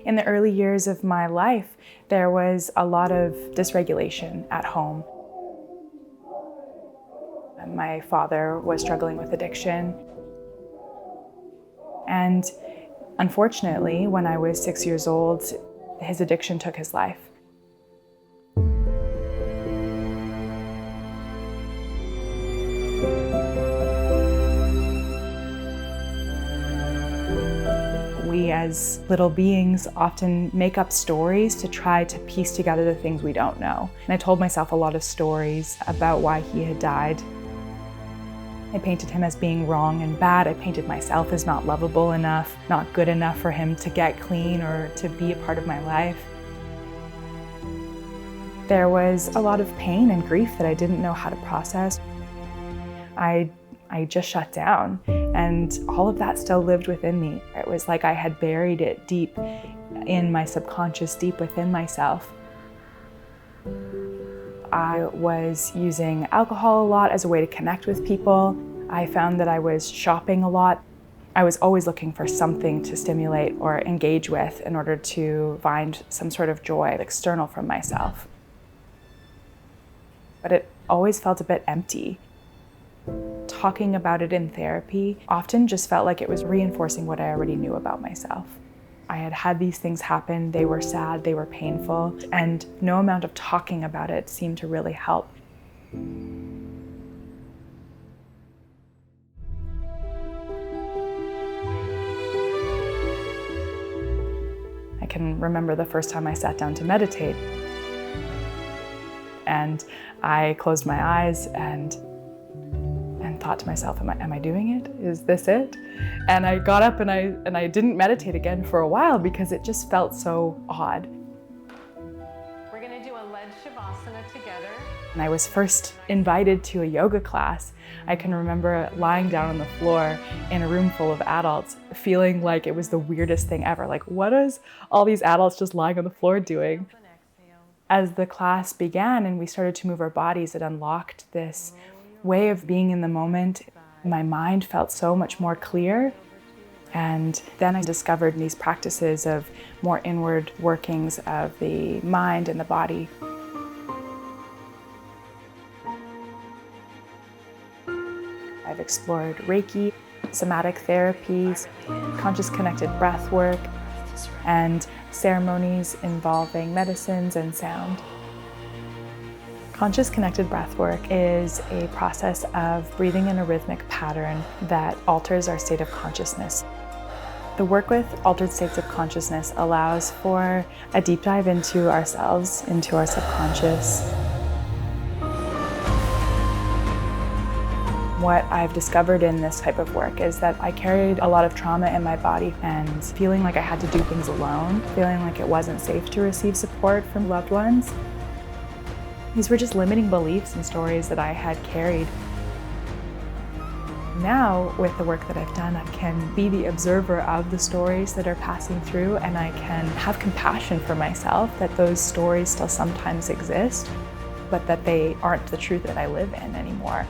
In the early years of my life, there was a lot of dysregulation at home. My father was struggling with addiction. And unfortunately, when I was 6 years old, his addiction took his life. We as little beings often make up stories to try to piece together the things we don't know. And I told myself a lot of stories about why he had died. I painted him as being wrong and bad. I painted myself as not lovable enough, not good enough for him to get clean or to be a part of my life. There was a lot of pain and grief that I didn't know how to process. I just shut down, and all of that still lived within me. It was like I had buried it deep in my subconscious, deep within myself. I was using alcohol a lot as a way to connect with people. I found that I was shopping a lot. I was always looking for something to stimulate or engage with in order to find some sort of joy external from myself. But it always felt a bit empty. Talking about it in therapy often just felt like it was reinforcing what I already knew about myself. I had had these things happen, they were sad, they were painful, and no amount of talking about it seemed to really help. I can remember the first time I sat down to meditate, and I closed my eyes and thought to myself, am I doing it? Is this it? And I got up and I didn't meditate again for a while because it just felt so odd. We're going to do a lead shavasana together. And I was first invited to a yoga class. I can remember lying down on the floor in a room full of adults, feeling like it was the weirdest thing ever. Like, what is all these adults just lying on the floor doing? As the class began and we started to move our bodies, it unlocked this way of being in the moment. My mind felt so much more clear. And then I discovered these practices of more inward workings of the mind and the body. I've explored Reiki, somatic therapies, conscious connected breath work, and ceremonies involving medicines and sound. Conscious connected breathwork is a process of breathing in a rhythmic pattern that alters our state of consciousness. The work with altered states of consciousness allows for a deep dive into ourselves, into our subconscious. What I've discovered in this type of work is that I carried a lot of trauma in my body, and feeling like I had to do things alone, feeling like it wasn't safe to receive support from loved ones. These were just limiting beliefs and stories that I had carried. Now, with the work that I've done, I can be the observer of the stories that are passing through, and I can have compassion for myself that those stories still sometimes exist, but that they aren't the truth that I live in anymore.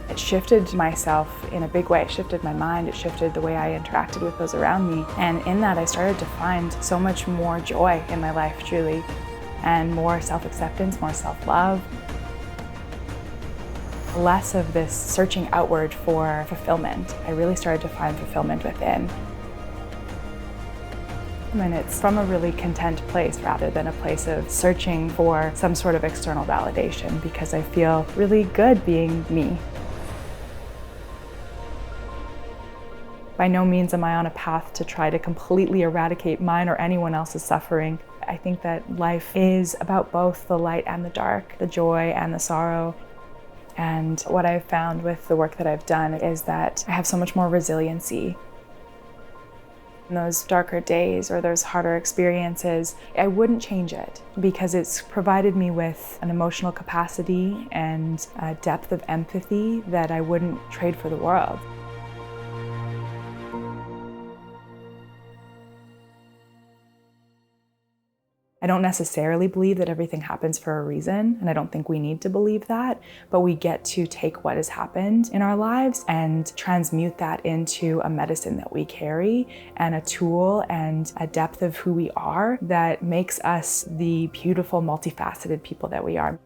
It shifted myself in a big way. It shifted my mind. It shifted the way I interacted with those around me. And in that, I started to find so much more joy in my life, truly. And more self-acceptance, more self-love. Less of this searching outward for fulfillment. I really started to find fulfillment within. And it's from a really content place rather than a place of searching for some sort of external validation, because I feel really good being me. By no means am I on a path to try to completely eradicate mine or anyone else's suffering. I think that life is about both the light and the dark, the joy and the sorrow. And what I've found with the work that I've done is that I have so much more resiliency. In those darker days or those harder experiences, I wouldn't change it because it's provided me with an emotional capacity and a depth of empathy that I wouldn't trade for the world. I don't necessarily believe that everything happens for a reason, and I don't think we need to believe that, but we get to take what has happened in our lives and transmute that into a medicine that we carry and a tool and a depth of who we are that makes us the beautiful, multifaceted people that we are.